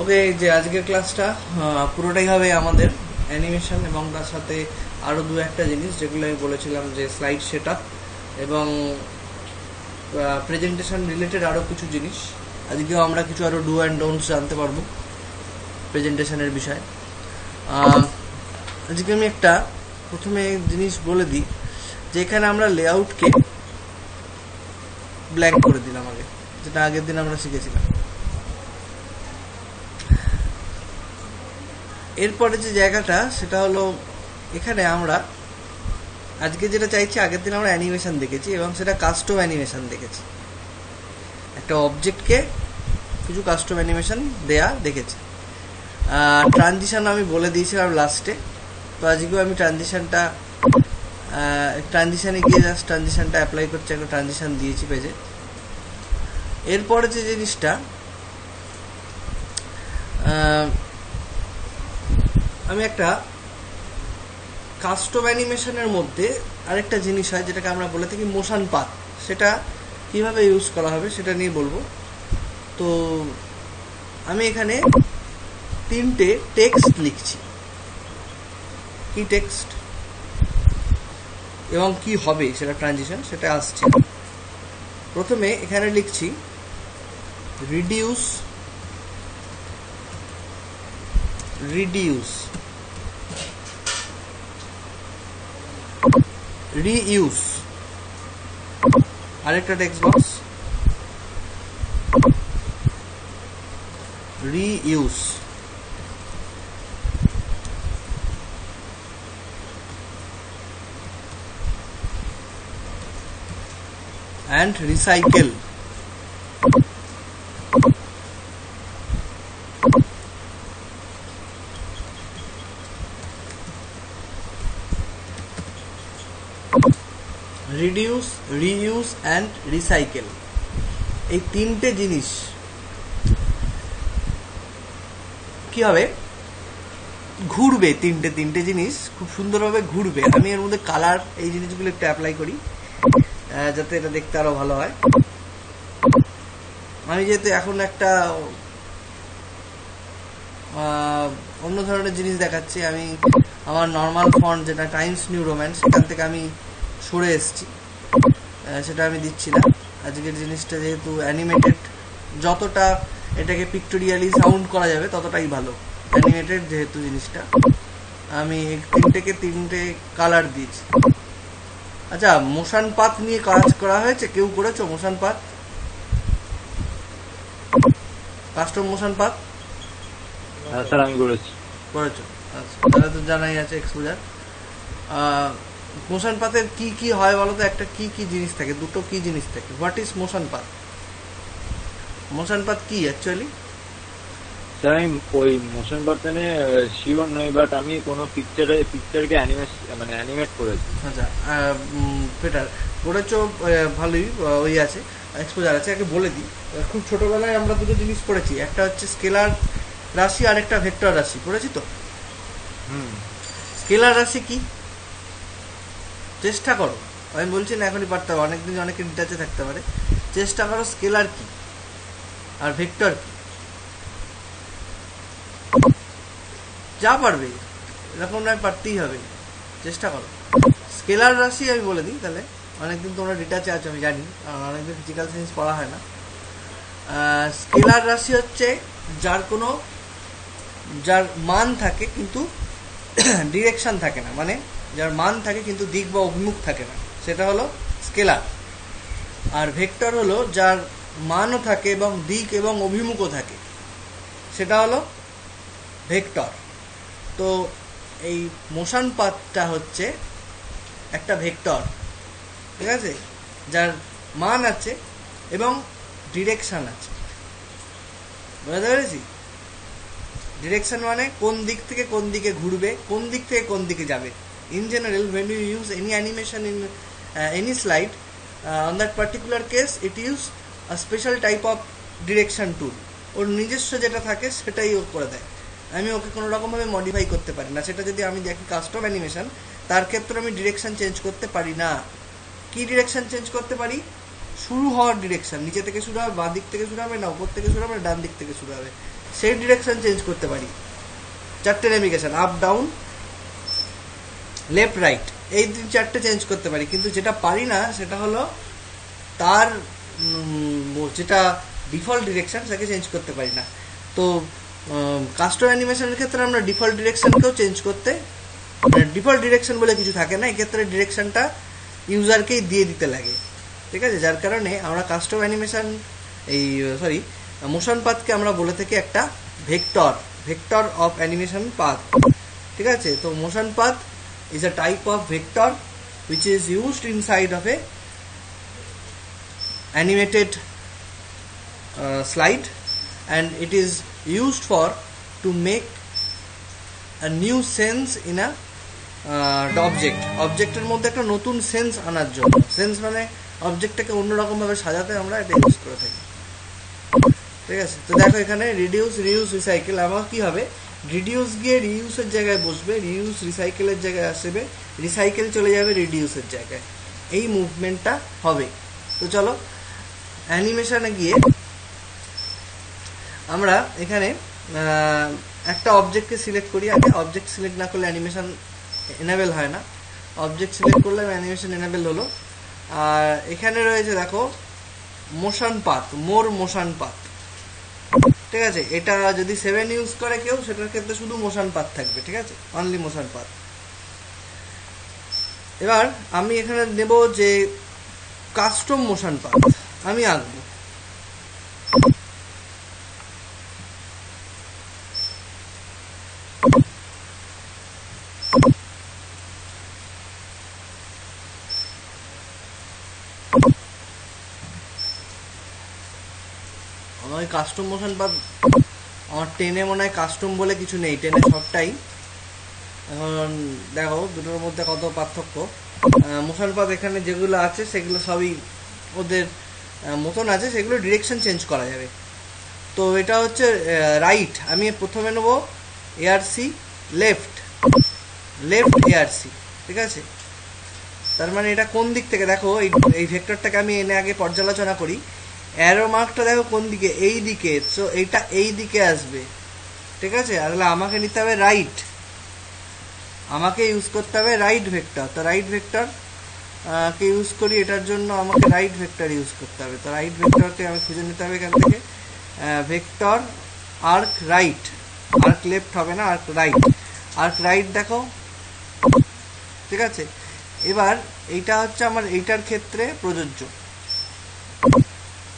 ওকে, যে আজকের ক্লাসটা পুরোটাই হবে আমাদের অ্যানিমেশন এবং তার সাথে আরও দু একটা জিনিস যেগুলো আমি বলেছিলাম, যে স্লাইড সেটআপ এবং প্রেজেন্টেশন রিলেটেড আরও কিছু জিনিস। আজকেও আমরা কিছু আরও ডু অ্যান্ড ডোন্টস জানতে পারবো প্রেজেন্টেশনের বিষয়ে। আজকে আমি একটা প্রথমে জিনিস বলে দিই, যে এখানে আমরা লেআউটকে ব্ল্যাঙ্ক করে দিলাম আগে, যেটা আগের দিন আমরা শিখেছিলাম। এরপরে যে জায়গাটা সেটা হলো, এখানে আমরা আজকে যেটা চাইছি, আগের দিন আমরা অ্যানিমেশন দেখেছি এবং সেটা কাস্টম অ্যানিমেশন দেখেছি। একটা অবজেক্টকে কিছু কাস্টম অ্যানিমেশন দেয়া দেখেছি। ট্রানজিশন আমি বলে দিয়েছিলাম লাস্টে, তো আজকেও আমি ট্রানজিশনে গিয়ে জাস্ট ট্রানজিশনটা অ্যাপ্লাই করছি, একটা ট্রানজিশন দিয়েছি পেজে। এরপরে যে জিনিসটা আমি একটা কাস্টম অ্যানিমেশনের মধ্যে আরেকটা জিনিস হয় যেটাকে আমরা বলে থাকি মোশন পাথ, সেটা কিভাবে ইউজ করা হবে সেটা নিয়ে বলবো। তো আমি এখানে তিনটে টেক্সট লিখছি, কি টেক্সট এবং কি হবে সেটা ট্রানজিশন, সেটা আসছে। প্রথমে এখানে লিখছি রিডিউস রিইউজ, আরেকটা text box reuse, and recycle. Reduce, reuse and recycle, এই তিনটে জিনিস কি হবে, ঘুরবে। তিনটে জিনিস খুব সুন্দরভাবে ঘুরবে। আমি এর মধ্যে কালার, এই জিনিসগুলো একটু অ্যাপ্লাই করি যাতে এটা দেখতে আরো ভালো হয়। আমি যেহেতু এখন একটা অন্য ধরনের জিনিস দেখাচ্ছি, আমি আমার নর্মাল ফন্ট যেটা টাইমস নিউ রোম্যান, সেখান থেকে আমি সরে এসেছি, সেটা আমি দিচ্ছি না। আজকের জিনিসটা যেহেতু অ্যানিমেটেড, যতটা এটাকে পিক্টোরিয়ালি সাউন্ড করা যাবে ততটাই ভালো। অ্যানিমেটেড যেহেতু জিনিসটা, আমি তিনটে কালার দিয়েছি। আচ্ছা, মোশন পাথ নিয়ে কাজ করা হয়েছে? কেউ করেছো motion path, custom motion path? হ্যাঁ স্যার, আমি করেছো? আচ্ছা, তাহলে তো জানাই আছে এক্সপোজার। মোশন পাথের কি কি হয় বলো তো? একটা কি কি জিনিস থাকে, দুটো কি জিনিস থাকে। What is motion path? Motion path কি অ্যাকচুয়ালি? স্যার আমি ওই মোশন বাটনে শিওর নই, বাট আমি কোনো পিকচারকে অ্যানিমেট করেছি। আচ্ছা, বেটার করেছো, ভালোই। ওই আছে, এক্সপোজার আছে। আগে বলে দিই, খুব ছোটবেলায় আমরা দুটো জিনিস পড়েছি, একটা হচ্ছে স্কেলার রাশি আর একটা ভেক্টর রাশি, পড়েছি তো? স্কেলার রাশি কি? চেষ্টা করো, আমি বলছি না এখনই পারতে হবে, অনেকদিন অনেকের ডিটাচে থাকতে পারে। চেষ্টা করো স্কেলার কি আর ভেক্টর কি, যা পারবে, এরকম নয় পারতেই হবে, চেষ্টা করো। স্কেলার রাশি আমি বলে দিই তাহলে, অনেকদিন তোমরা ডিটাচে আছো আমি জানি, কারণ অনেকদিন ফিজিক্যাল সায়েন্স পড়া হয় না। স্কেলার রাশি হচ্ছে যার মান থাকে কিন্তু ডিরেকশন থাকে না, মানে যার মান থাকে কিন্তু দিক বা অভিমুখ থাকে না, সেটা হলো স্কেলার। আর ভেক্টর হলো যার মানও থাকে এবং দিক এবং অভিমুখও থাকে, সেটা হলো ভেক্টর। তো এই মোশন পাথটা হচ্ছে একটা ভেক্টর, ঠিক আছে, যার মান আছে এবং ডিরেকশন আছে। বুঝতে পেরেছি? ডিরেকশন মানে কোন দিক থেকে কোন দিকে ঘুরবে, কোন দিক থেকে কোন দিকে যাবে। In general, when you use any animation in any slide, on that particular case it use a special type of direction tool. ওর নিজস্ব যেটা থাকে সেটাই ও করে দেয়, আমি ওকে কোনো রকমভাবে মডিফাই করতে পারি না। সেটা যদি আমি দেখি কাস্টম অ্যানিমেশন, তার ক্ষেত্রে আমি ডিরেকশন চেঞ্জ করতে পারি না। কি ডিরেকশন চেঞ্জ করতে পারি? শুরু হওয়ার ডিরেকশন, নিচে থেকে শুরু হবে, বাঁ দিক থেকে শুরু হবে, না উপর থেকে শুরু হবে, না ডান দিক থেকে শুরু হবে, সেই ডিরেকশন চেঞ্জ করতে পারি। 4টে navigation, up down left right, এই 4টে চেঞ্জ করতে পারি, কিন্তু যেটা পারি না সেটা হলো তার যেটা ডিফল্ট ডিরেকশন সেটাকে চেঞ্জ করতে পারি না। তো কাস্টম অ্যানিমেশনের ক্ষেত্রে আমরা ডিফল্ট ডিরেকশনকেও চেঞ্জ করতে, ডিফল্ট ডিরেকশন বলে কিছু থাকে না, এক্ষেত্রে ডিরেকশনটা ইউজারকেই দিয়ে দিতে লাগে, ঠিক আছে। যার কারণে আমরা কাস্টম অ্যানিমেশন মোশন পাথকে আমরা বলে থাকি একটা ভেক্টর অফ অ্যানিমেশন পাথ, ঠিক আছে। তো motion path is a type of vector which is used inside of a animated slide, and it is used for to make a new sense in a অবজেক্টের মধ্যে একটা নতুন sense আনার জন্য। Sense মানে অবজেক্টটাকে অন্যরকম ভাবে সাজাতে আমরা এটা ইউজ করে থাকি, ঠিক আছে। তো দেখো এখানে রিডিউস, রিউজ, রিসাইকেল, আবার কি হবে, রিডিউস গিয়ে রিউজের জায়গায় বসবে, রিউজ রিসাইকেলের জায়গায় আসবে, রিসাইকেল চলে যাবে রিডিউসের জায়গায়, এই মুভমেন্টটা হবে। তো চলো অ্যানিমেশনে গিয়ে আমরা এখানে একটা অবজেক্টকে সিলেক্ট করি আগে। অবজেক্ট সিলেক্ট না করলে অ্যানিমেশন এনেবেল হয় না, অবজেক্ট সিলেক্ট করলে অ্যানিমেশন এনেবেল হলো। আর এখানে রয়েছে দেখো মোশন পাথ, মোশন পাথ, ঠিক আছে। এটা যদি 7 ইউজ করে কেউ, সেটার ক্ষেত্রে শুধু মোশন পাথ থাকবে, ঠিক আছে, অনলি মোশন পাথ। এবার আমি এখানে নেব যে কাস্টম মোশন পাথ আমি আঁকবো। আমার কাস্টম মোশন পাথ, আমার টেনে মনে হয় কাস্টম বলে কিছু নেই, টেনে সবটাই। এখন দেখো দুটোর মধ্যে কত পার্থক্য। মোশন পাথ এখানে যেগুলো আছে সেগুলো সবই ওদের মতন আছে, সেগুলো ডিরেকশন চেঞ্জ করা যাবে। তো এটা হচ্ছে রাইট, আমি প্রথমে নেবো এআরসি লেফট এআরসি, ঠিক আছে। তার মানে এটা কোন দিক থেকে, দেখো এই ভেক্টরটাকে আমি এনে আগে পর্যালোচনা করি। অ্যারো মার্কটা দেখো কোন দিকে, এই দিকে, সো এইটা এই দিকে আসবে, ঠিক আছে। আর আমাকে নিতে হবে রাইট, আমাকে ইউজ করতে হবে রাইট ভেক্টর। তো রাইট ভেক্টর কে ইউজ করি, এটার জন্য আমাকে রাইট ভেক্টর ইউজ করতে হবে। তো রাইট ভেক্টরকে আমি খুঁজে নিতে হবে এখান থেকে, vector arc right, arc left হবে না, আর্ক রাইট দেখো, ঠিক আছে। এবার এইটা হচ্ছে আমার এইটার ক্ষেত্রে প্রযোজ্য।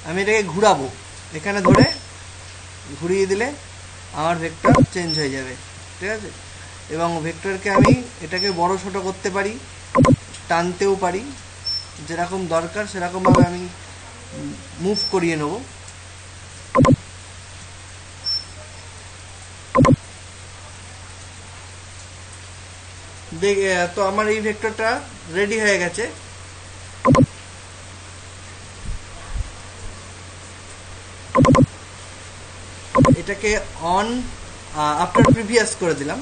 আমি এটাকে ঘুরাবো, এখানে ধরে ঘুরিয়ে দিলে আমার ভেক্টর চেঞ্জ হয়ে যাবে, ঠিক আছে। এবং ভেক্টরকে আমি এটাকে বড় ছোট করতে পারি, টানতেও পারি, যেরকম দরকার সেরকমভাবে আমি মুভ করিয়ে নেব। তো আমার এই ভেক্টরটা রেডি হয়ে গেছে। এটাকে অন আফটার প্রিভিয়াস করে দিলাম,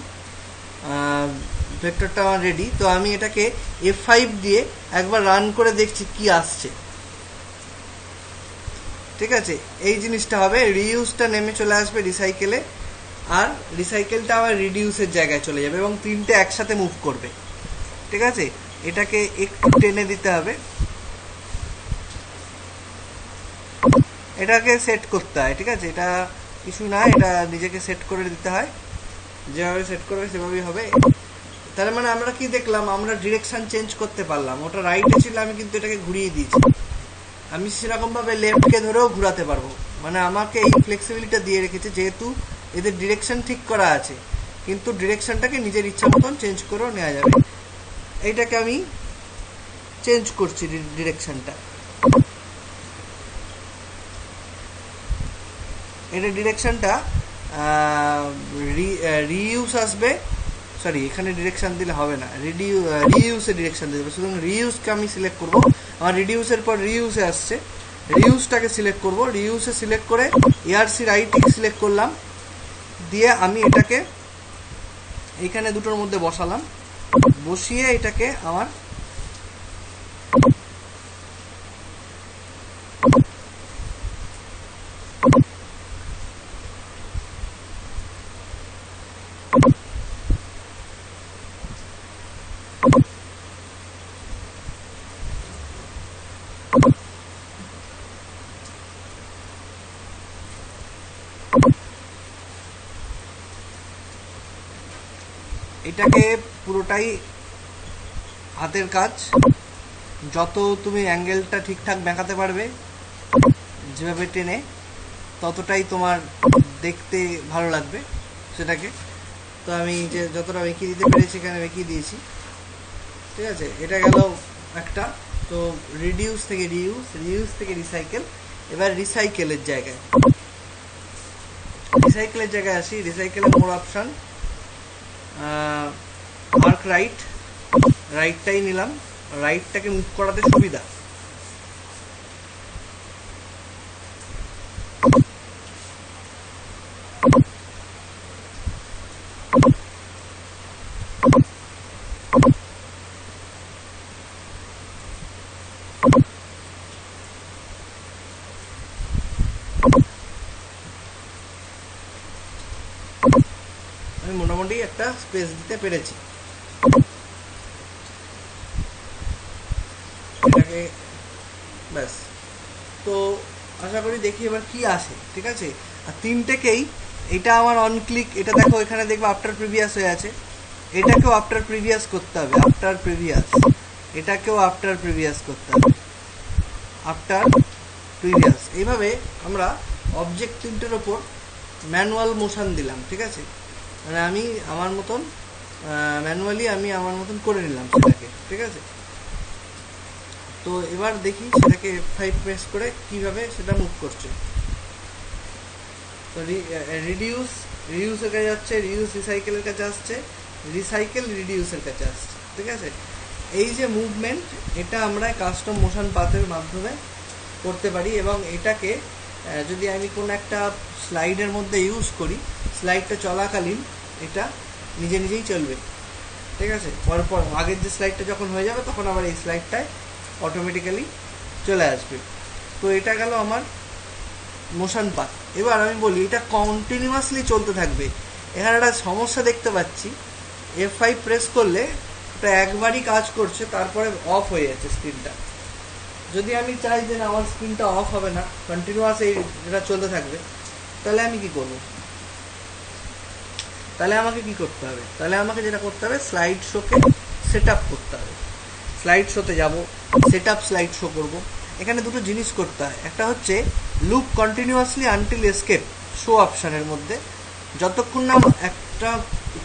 ভেক্টরটা আমার রেডি। তো আমি এটাকে F5 দিয়ে একবার রান করে দেখছি কি আসছে, ঠিক আছে। এই জিনিসটা হবে, রিইউজটা নেমে চলে আসবে রিসাইকেলে, আর রিসাইকেলটা আবার রিডিউসের জায়গায় চলে যাবে এবং তিনটে একসাথে মুভ করবে, ঠিক আছে। এটাকে একটু টেনে দিতে হবে, এটাকে সেট করতে হয়, ঠিক আছে। এটা কিছু না, এটা নিজেকে সেট করে দিতে হয়, যেভাবে সেট করবে সেভাবেই হবে। তার মানে আমরা কি দেখলাম, আমরা ডিরেকশন চেঞ্জ করতে পারলাম। ওটা রাইটে ছিল, আমি কিন্তু এটাকে ঘুরিয়ে দিয়েছি। আমি সেরকম ভাবে লেফটকে ধরেও ঘুরাতে পারবো, মানে আমাকে এই ফ্লেক্সিবিলিটি দিয়ে রেখেছে, যেহেতু এদের ডিরেকশন ঠিক করা আছে, কিন্তু ডিরেকশনটাকে নিজের ইচ্ছা মতন চেঞ্জ করেও নেওয়া যাবে। এইটাকে আমি চেঞ্জ করছি ডিরেকশনটা, এটা ডিরেকশনটা রিইউজ আসবে, সরি এখানে ডিরেকশন দিলে হবে না, রিইউজে ডিরেকশন দিতে হবে। সুতরাং রিইউজকে আমি সিলেক্ট করব, আমার রিডিউসের পর রিইউজে আসছে, রিইউজটাকে সিলেক্ট করব, রিইউজে সিলেক্ট করে এআরসি রাইট সিলেক্ট করলাম, দিয়ে আমি এটাকে এখানে দুটোর মধ্যে বসালাম, বসিয়ে এটাকে আমার এটাকে পুরোটাই হাতের কাজ, যত তুমি অ্যাঙ্গেলটা ঠিকঠাক দেখাতে পারবে যেভাবে টেনে, ততটাই তোমার দেখতে ভালো লাগবে সেটাকে। তো আমি যে যতটা বেঁকিয়ে দিতে পেরেছি এখানে বেঁকিয়ে দিয়েছি, ঠিক আছে। এটা গেল একটা। তো রিডিউস থেকে রিউজ, রিউজ থেকে রিসাইকেল। এবার রিসাইকেলের জায়গায় আসি। রিসাইকেলের মোর অপশন আর্ক রাইটটাই নিলাম। রাইটটাকে মুভ করাতে সুবিধা। আমি মোটামুটি একটা স্পেস দিতে পেরেছি। এটাকে ব্যাস। তো আশা করি দেখি এবার কি আসে, ঠিক আছে। আর তিনটেকেই, এটা আমার অন ক্লিক, এটা দেখো এখানে দেখবে আফটার প্রিভিয়াস হয়ে আছে, এটাকেও আফটার প্রিভিয়াস করতে হবে, আফটার প্রিভিয়াস, এটাকেও আফটার প্রিভিয়াস করতে হবে, আফটার প্রিভিয়াস। এইভাবে আমরা অবজেক্ট তিনটের ওপর ম্যানুয়াল মোশন দিলাম, ঠিক আছে। মানে আমি আমার মতন ম্যানুয়ালি আমি আমার মতন করে নিলাম সেটাকে, ঠিক আছে। তো এবার দেখি সেটাকে F5 প্রেস করে কিভাবে সেটা মুভ করছে। তো রিডিউসের কাছে যাচ্ছে, রিডিউস রিসাইকেলের কাছে আসছে, রিসাইকেল রিডিউসের কাছে আসছে, ঠিক আছে। এই যে মুভমেন্ট, এটা আমরা কাস্টম মোশন পাথের মাধ্যমে করতে পারি। এবং এটাকে যদি আমি কোনো একটা স্লাইডের মধ্যে ইউজ করি, স্লাইডটা চলাকালীন এটা নিজে নিজেই চলবে, ঠিক আছে। পরপর আগের যে স্লাইডটা যখন হয়ে যাবে তখন আবার এই স্লাইডটায় অটোমেটিক্যালি চলে আসবে। তো এটা গেল আমার মোশন পাথ। এবার আমি বলি এটা কন্টিনিউয়াসলি চলতে থাকবে। এখানে একটা সমস্যা দেখতে পাচ্ছি, F5 প্রেস করলে এটা একবারই কাজ করছে, তারপরে অফ হয়ে যাচ্ছে স্ক্রিনটা। যদি আমি চাই যে না আমার স্ক্রিনটা অফ হবে না, কন্টিনিউয়াস এটা চলতে থাকবে, তাহলে আমি কি করব? তাহলে আমাকে কি করতে হবে? তাহলে আমাকে যেটা করতে হবে, স্লাইড শোকে সেট আপ করতে হবে। স্লাইড শোতে যাব, সেট আপ স্লাইড শো করবো। এখানে দুটো জিনিস করতে হয়। একটা হচ্ছে loop continuously until escape show অপশানের মধ্যে, যতক্ষণ না একটা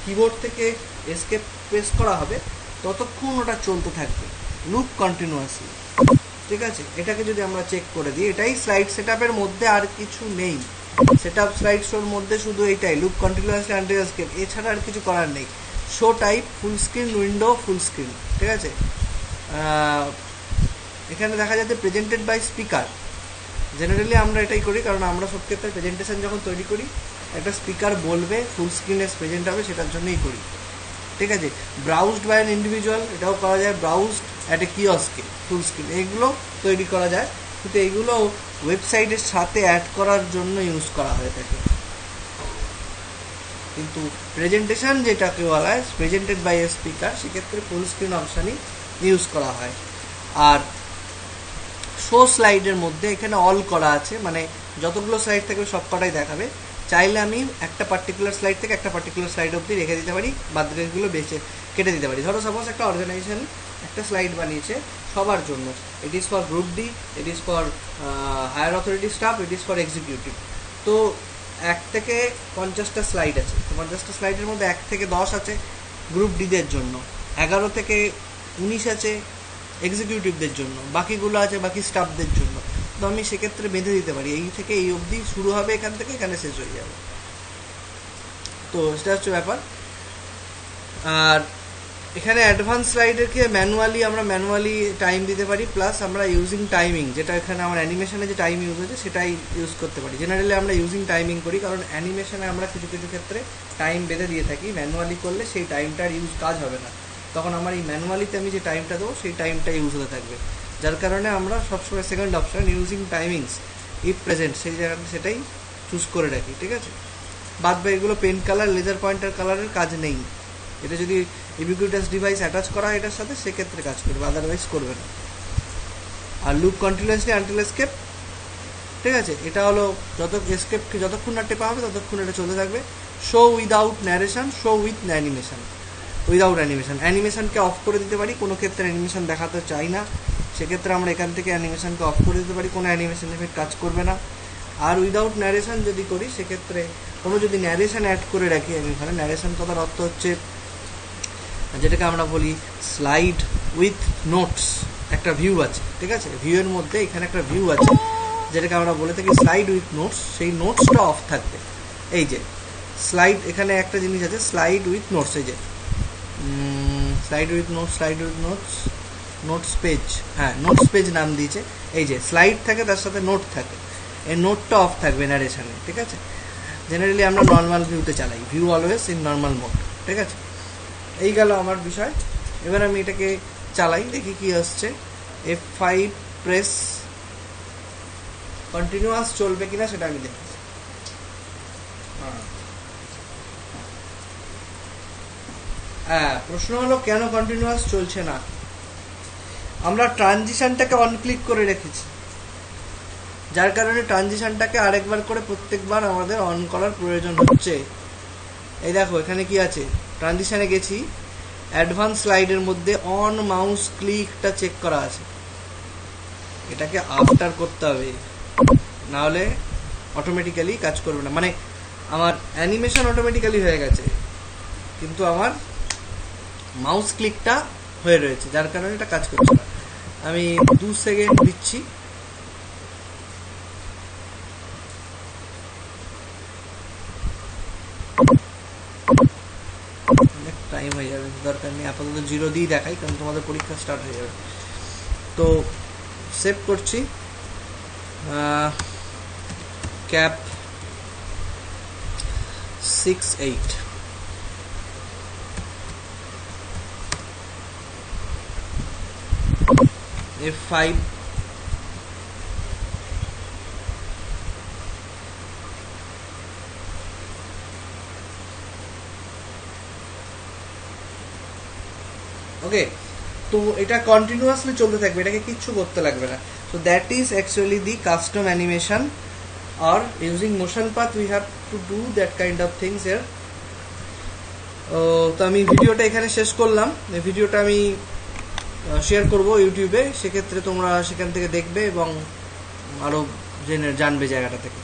কিবোর্ড থেকে এসকেপ প্রেস করা হবে ততক্ষণ ওটা চলতে থাকবে, লুপ কন্টিনিউয়াসলি, ঠিক আছে। এটাকে যদি আমরা চেক করে দিই, এটাই স্লাইড সেট আপের মধ্যে, আর কিছু নেই। সেট আপ স্লাইড শোর মধ্যে শুধু এইটাই, লুপ কন্টিনিউয়াসলি আনটিল এসকেপ, এছাড়া আর কিছু করার নেই। Show type full screen, window full screen, ঠিক আছে। এখানে দেখা যাচ্ছে প্রেজেন্টেড বাই স্পিকার। জেনারেলি আমরা এটাই করি, কারণ আমরা সব ক্ষেত্রে প্রেজেন্টেশন যখন তৈরি করি একটা স্পিকার বলবে ফুল স্ক্রিনে প্রেজেন্ট হবে, সেটার জন্যই করি, ঠিক আছে। ব্রাউজড বাই অ্যান ইন্ডিভিজুয়াল, এটাও করা যায়। ব্রাউজড অ্যাট এ কিওস্কে ফুল স্ক্রিন, এগুলো তৈরি করা যায়, কিন্তু এগুলো ওয়েবসাইটের সাথে অ্যাড করার জন্য ইউজ করা হয়ে থাকে। কিন্তু প্রেজেন্টেশন যেটাকে বলা হয় প্রেজেন্টেড বাই এ স্পিকার, সেক্ষেত্রে ফুল স্ক্রিন অপশানই ইউজ করা হয়। আর শো স্লাইডের মধ্যে এখানে অল করা আছে, মানে যতগুলো স্লাইড থাকবে সব কটাই দেখাবে। চাইলে আমি একটা পার্টিকুলার স্লাইড থেকে একটা পার্টিকুলার স্লাইড অবধি রেখে দিতে পারি, বাদগুলো বেছে কেটে দিতে পারি। ধরো সাপোজ একটা অর্গানাইজেশন একটা স্লাইড বানিয়েছে সবার জন্য, it is for group D, it is for higher authority staff, it is for executive. তো 1 থেকে 50টা স্লাইড আছে, তো 50টা স্লাইডের মধ্যে 1 থেকে 10 আছে গ্রুপ ডিদের জন্য, 11 থেকে 19 আছে এক্সিকিউটিভদের জন্য, বাকিগুলো আছে বাকি স্টাফদের জন্য। তো আমি সেক্ষেত্রে বেঁধে দিতে পারি, এই থেকে এই অবধি শুরু হবে, এখান থেকে এখানে শেষ হয়ে যাবে। তো সেটা হচ্ছে ব্যাপার। আর এখানে অ্যাডভান্স স্লাইডেরকে আমরা ম্যানুয়ালি টাইম দিতে পারি, প্লাস আমরা ইউজিং টাইমিং, যেটা এখানে আমার অ্যানিমেশনে যে টাইম ইউজ হয়েছে সেটাই ইউজ করতে পারি। জেনারেলি আমরা ইউজিং টাইমিং করি, কারণ অ্যানিমেশনে আমরা কিছু কিছু ক্ষেত্রে টাইম বেঁধে দিয়ে থাকি। ম্যানুয়ালি করলে সেই টাইমটার কাজ হবে না, তখন আমার এই ম্যানুয়ালিতে আমি যে টাইমটা দেবো সেই টাইমটা ইউজ হতে থাকবে। যার কারণে আমরা সবসময় second option using timings if present সেই জায়গাটা সেটাই চুজ করে রাখি, ঠিক আছে। বাদ বাকি এগুলো পেন কালার, লেজার পয়েন্টার কালারের কাজ নেই। এটা যদি ইউবিকুইটাস ডিভাইস অ্যাটাচ করা হয় এটার সাথে, সেক্ষেত্রে কাজ করবে, আদারওয়াইজ করবে না। আর লুপ কন্টিনিউয়াসলি আনটিল এসকেপ, ঠিক আছে, এটা হলো এসকেপকে যতক্ষণ না টেপা হবে ততক্ষণ এটা চলতে থাকবে। Show without narration, show with animation, without animation. অ্যানিমেশনকে অফ করে দিতে পারি, কোনো ক্ষেত্রে অ্যানিমেশন দেখাতে চাই না, সেক্ষেত্রে আমরা এখান থেকে অ্যানিমেশনকে অফ করে দিতে পারি, কোনো অ্যানিমেশন এফেক্ট কাজ করবে না। আর উইদাউট ন্যারেশন যদি করি, সেক্ষেত্রে কোনো যদি ন্যারেশন অ্যাড করে রাখি আমি ওখানে, ন্যারেশন কথার অর্থ হচ্ছে যেটাকে আমরা বলি স্লাইড উইথ নোটস, একটা ভিউ আছে, ঠিক আছে, ভিউয়ের মধ্যে এখানে একটা ভিউ আছে যেটাকে আমরা বলে থাকি স্লাইড উইথ নোটস, সেই নোটসটা অফ থাকবে। এই যে স্লাইড, এখানে একটা জিনিস আছে স্লাইড উইথ নোটস, এই যে slide with notes, slide with notes, notes page, হ্যাঁ নোটস পেজ নাম দিয়েছে। এই যে স্লাইড থাকে তার সাথে নোট থাকে, এই নোটটা অফ থাকবে ন্যারেশনে, ঠিক আছে। জেনারেলি আমরা নর্মাল ভিউতে চালাই, view always in normal mode, ঠিক আছে। এই গেল আমার বিষয়। এবার আমি এটাকে চালাই, দেখি কি আসছে। F5 প্রেস, কন্টিনিউয়াস চলবে কিনা সেটা আমি দেখি। হ্যাঁ, প্রশ্ন হলো কেন কন্টিনিউয়াস চলছে না। আমরা ট্রানজিশনটাকে অন ক্লিক করে রেখেছি, যার কারণে ট্রানজিশনটাকে আরেকবার করে প্রত্যেকবার আমাদের অন করার প্রয়োজন হচ্ছে। এই দেখো এখানে কি আছে, ট্রানজিশনে গেছি, অ্যাডভান্স স্লাইডের মধ্যে অন মাউস ক্লিকটা চেক করা আছে, এটাকে আফটার করতে হবে, নাহলে অটোমেটিক্যালি কাজ করবে না। মানে আমার অ্যানিমেশন অটোমেটিক্যালি হয়ে গেছে, কিন্তু আমার মাউস ক্লিকটা হয়ে রয়েছে, যার কারণে এটা কাজ করছে না। আমি 2 সেকেন্ড দিচ্ছি। অনেক টাইম হয়ে যাবে, দরকার নেই, আপাতত 0 দিয়ে দেখাই, কারণ তোমাদের পরীক্ষা স্টার্ট হয়ে যাবে। তো সেভ করছি, ক্যাপ 68, F5, ওকে। তো এটা কন্টিনিউয়াসলি চলতে থাকবে, এটাকে কিচ্ছু করতে লাগবে না। So that is actually the custom animation, or using motion path we have to do that kind of things here. তো আমি ভিডিওটা এখানে শেষ করলাম। এই ভিডিওটা আমি শেয়ার করব ইউটিউবে, সেক্ষেত্রে তোমরা সেখান থেকে দেখবে এবং আরো জানবে জায়গাটা থেকে।